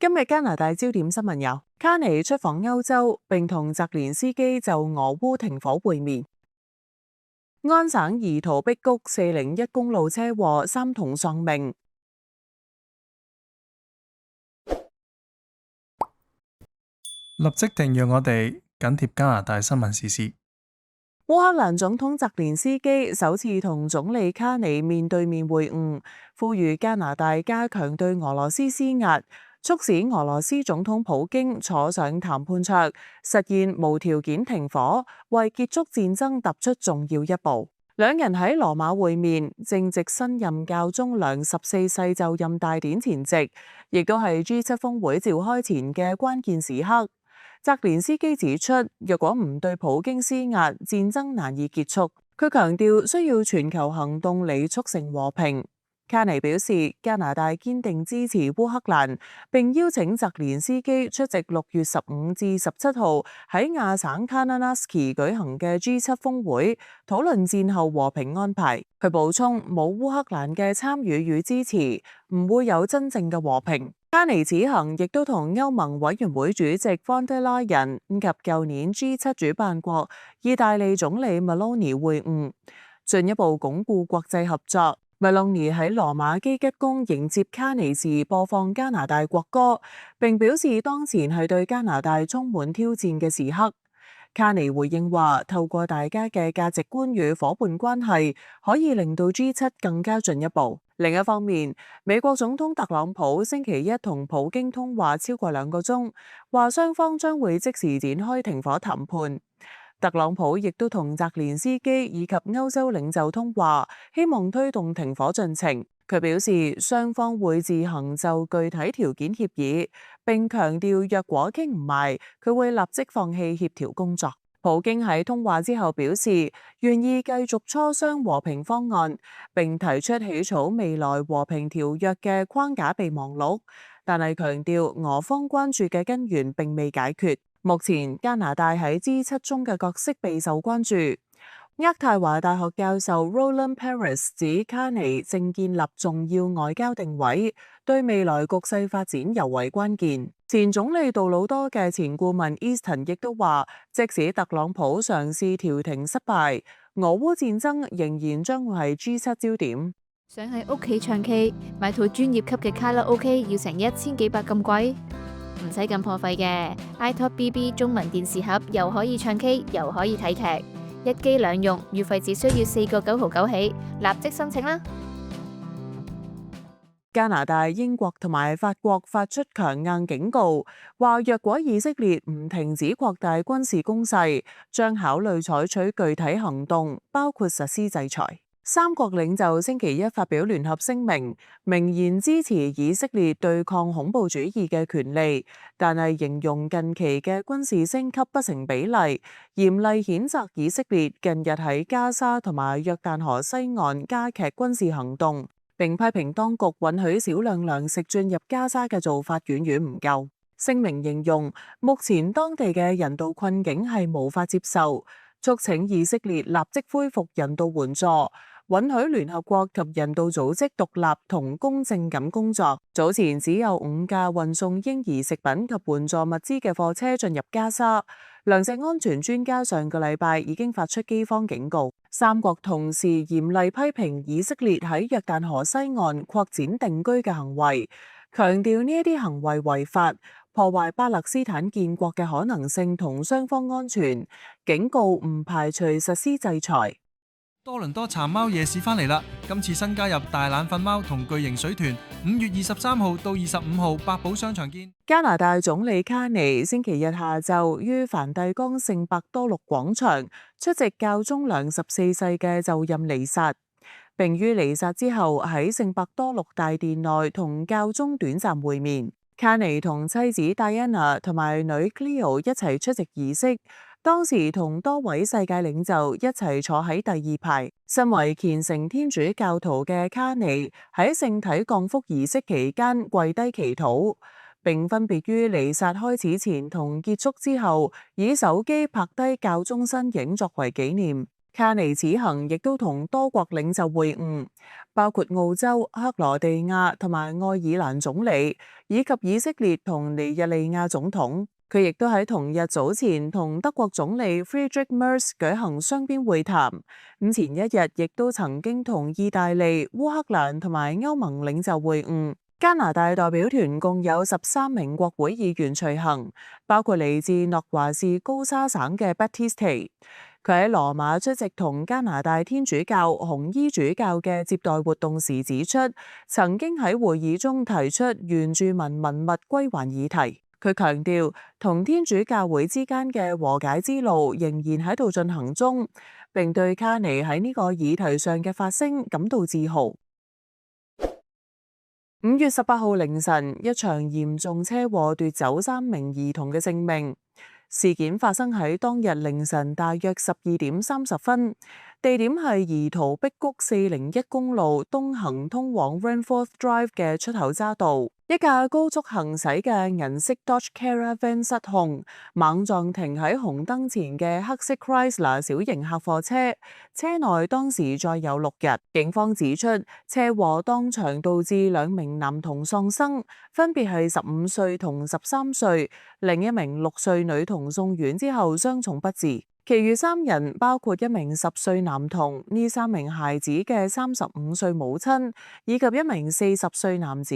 今日加拿大焦點新聞有：卡尼出訪歐洲，並同澤連斯基就俄烏停火會面；安省怡陶碧谷401公路車禍，3童喪命。立即訂閱我哋，緊貼加拿大新聞時事。烏克蘭總統澤連斯基首次同總理卡尼面對面會晤，呼籲加拿大加強對俄羅斯施壓，促使俄羅斯總統普京坐上談判桌，實現無條件停火，為結束戰爭踏出重要一步。兩人喺羅馬會面，正值新任教宗良14世就任大典前夕，亦都係 G7 峰會召開前嘅關鍵時刻。澤連斯基指出，若果唔對普京施壓，戰爭難以結束。佢強調需要全球行動嚟促成和平。卡尼表示，加拿大堅定支持烏克蘭，並邀請澤連斯基出席6月15至17號喺亞省卡納納斯基舉行嘅 G7 峰會，討論戰後和平安排。佢補充，冇烏克蘭嘅參與與支持，唔會有真正嘅和平。卡尼此行亦都同歐盟委員會主席方德拉人以及舊年 G7 主辦國意大利總理梅隆尼會晤，進一步鞏固國際合作。梅隆尼喺羅馬基吉宮迎接卡尼時播放加拿大國歌，並表示當前係對加拿大充滿挑戰嘅時刻。卡尼回應話，透過大家嘅價值觀與夥伴關係，可以令到 G7 更加進一步。另一方面，美國總統特朗普星期一同普京通話超過2個鐘，話雙方將會即時展開停火談判。特朗普亦都同澤連斯基以及歐洲領袖通話，希望推動停火進程。佢表示，雙方會自行就具體條件協議，並強調若果傾唔埋，佢會立即放棄協調工作。普京喺通話之後表示，願意繼續磋商和平方案，並提出起草未來和平條約嘅框架備忘錄，但係強調俄方關注嘅根源並未解決。目前加拿大喺 G7 中嘅角色備受關注。渥太華大學教授 Roland Paris 指卡尼正建立重要外交定位，對未來局勢發展尤為關鍵。前總理杜魯多嘅前顧問 Easton 亦都話，即使特朗普嘗試調停失敗，俄烏戰爭仍然將會係 G7 焦點。想喺屋企唱 K， 買套專業級嘅卡拉 OK 要成1000幾百咁貴？唔使咁破費嘅 iTalk BB 中文電視盒又可以唱 K 又可以睇劇，一機兩用，月費只需要4個9毫9起，立即申請啦！加拿大、英國同埋法國發出強硬警告，話若果以色列唔停止擴大軍事攻勢，將考慮採取具體行動，包括實施制裁。三國領袖星期一發表聯合聲明，明言支持以色列對抗恐怖主義嘅權利，但係形容近期嘅軍事升級不成比例，嚴厲譴責以色列近日喺加沙同埋約旦河西岸加劇軍事行動，並批評當局允許少量糧食進入加沙嘅做法遠遠唔夠。聲明形容目前當地嘅人道困境係無法接受，促請以色列立即恢復人道援助，允許聯合國及人道組織獨立同公正咁工作。早前只有5架運送嬰兒食品及援助物資嘅貨車進入加沙。糧食安全專家上個禮拜已經發出饑荒警告。三國同時嚴厲批評以色列喺約旦河西岸擴展定居嘅行為，強調呢一啲行為違法，破壞巴勒斯坦建國嘅可能性同雙方安全，警告唔排除實施制裁。多倫多殘貓夜市返嚟啦！今次新加入大懶瞓貓同巨型水豚，5月23號到25號百寶商場見。加拿大總理卡尼星期日下晝於梵蒂岡聖伯多祿廣場出席教宗良14世嘅就任彌撒，並於彌撒之後喺聖伯多祿大殿內同教宗短暫會面。卡尼同妻子戴安娜同埋女 Cleo 一齊出席儀式。當時同多位世界領袖一齊坐喺第2排。身為虔誠天主教徒嘅卡尼喺聖體降福儀式期間跪低祈禱，並分別於彌撒開始前同結束之後以手機拍低教宗身影作為紀念。卡尼此行亦都同多國領袖會晤，包括澳洲、克羅地亞同埋愛爾蘭總理，以及以色列同尼日利亞總統。佢亦都喺同日早前同德國總理 Friedrich Merz 舉行雙邊會談。前一日亦都曾經同意大利、烏克蘭同埋歐盟領袖會晤。加拿大代表團共有13名國會議員隨行，包括嚟自諾華士高沙省嘅 Battiste。佢喺羅馬出席同加拿大天主教紅衣主教嘅接待活動時指出，曾經喺會議中提出原住民文物歸還議題。佢強調，同天主教會之間嘅和解之路仍然喺度進行中，並對卡尼喺呢個議題上嘅發聲感到自豪。5月18號凌晨，一場嚴重車禍奪走3名兒童嘅性命。事件發生喺當日凌晨大約12點30分，地點係怡陶碧谷401公路東行通往 Ranforth Drive 嘅出口匝道。一架高速行駛嘅銀色 Dodge Caravan 失控，猛撞停喺紅燈前嘅黑色 Chrysler 小型客貨車，車內當時載有6人。警方指出，車禍當場導致2名男童喪生，分別係15歲同13歲，另一名6歲女童送院之後傷重不治。其餘3人包括1名10歲男童，呢3名孩子嘅35歲母親，以及1名40歲男子。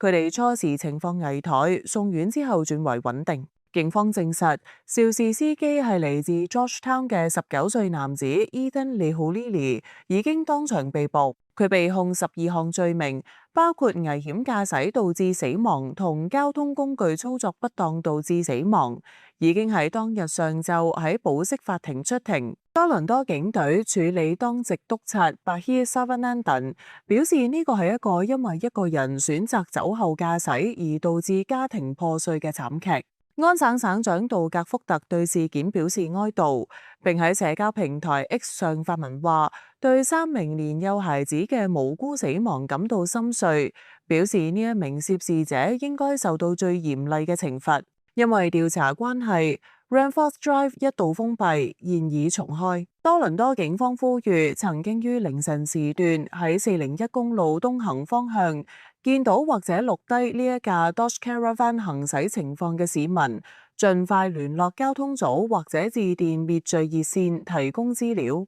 佢哋初時情況危殆，送院之後轉為穩定。警方證實，肇事司機係嚟自 Georgetown 嘅19歲男子 Ethan Lihulili， 已經當場被捕。佢被控12項罪名，包括危險駕駛導致死亡同交通工具操作不當導致死亡，已經喺當日上晝喺保釋法庭出庭。多倫多警隊處理當值督察 Bahir Savanandan 表示，呢個係一個因為一個人選擇酒後駕駛而導致家庭破碎嘅慘劇。安省省長杜格福特對事件表示哀悼，並喺社交平台 X 上發文話，對3名年幼孩子嘅無辜死亡感到心碎，表示呢一名涉事者應該受到最嚴厲嘅懲罰。因為調查關係，Ranforth Drive 一度封閉，現已重開。多倫多警方呼籲曾經於凌晨時段喺401公路東行方向見到或者錄低呢一架 Dodge Caravan 行駛情況嘅市民，盡快聯絡交通組或者致電滅罪熱線提供資料。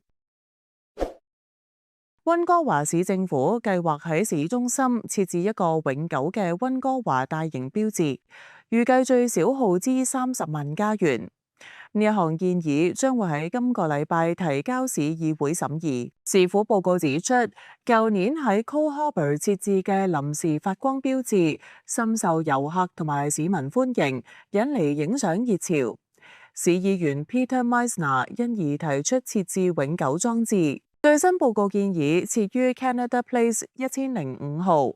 溫哥華市政府計劃喺市中心設置一個永久嘅溫哥華大型標誌，預計最少耗資30萬加元。呢一項建議將會喺今個禮拜提交市議會審議。市府報告指出，舊年喺 Cole Harbour 設置嘅臨時發光標誌深受遊客同埋市民歡迎，引嚟影相熱潮。市議員 Peter Meisner 因而提出設置永久裝置。最新報告建議設於 Canada Place 1005號，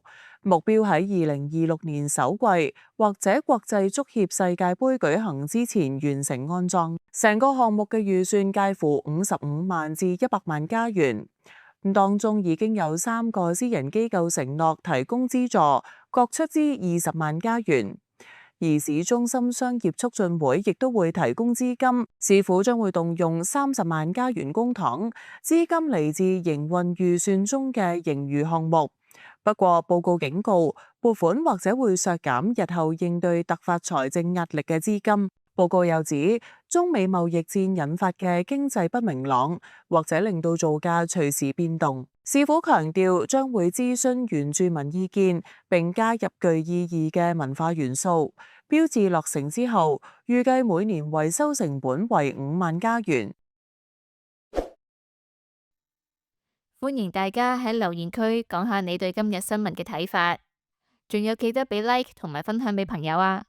目標喺2026年首季或者國際足協世界盃舉行之前完成安裝。成個項目嘅預算介乎55萬至100萬加元。當中已經有3個私人機構承諾提供資助，各出資20萬加元。而市中心商業促進會亦都會提供資金，市府將會動用30萬加元公帑，資金嚟自營運預算中嘅盈餘項目。不過報告警告，撥款或者會削減日後應對突發財政壓力嘅資金。報告又指，中美貿易戰引發嘅經濟不明朗，或者令到造價隨時變動。市府強調將會諮詢原住民意見，並加入具意義嘅文化元素。標誌落成之後，預計每年維修成本為5萬加元。歡迎大家喺留言區講下你對今日新聞嘅睇法，仲有記得俾 like 同埋分享俾朋友啊！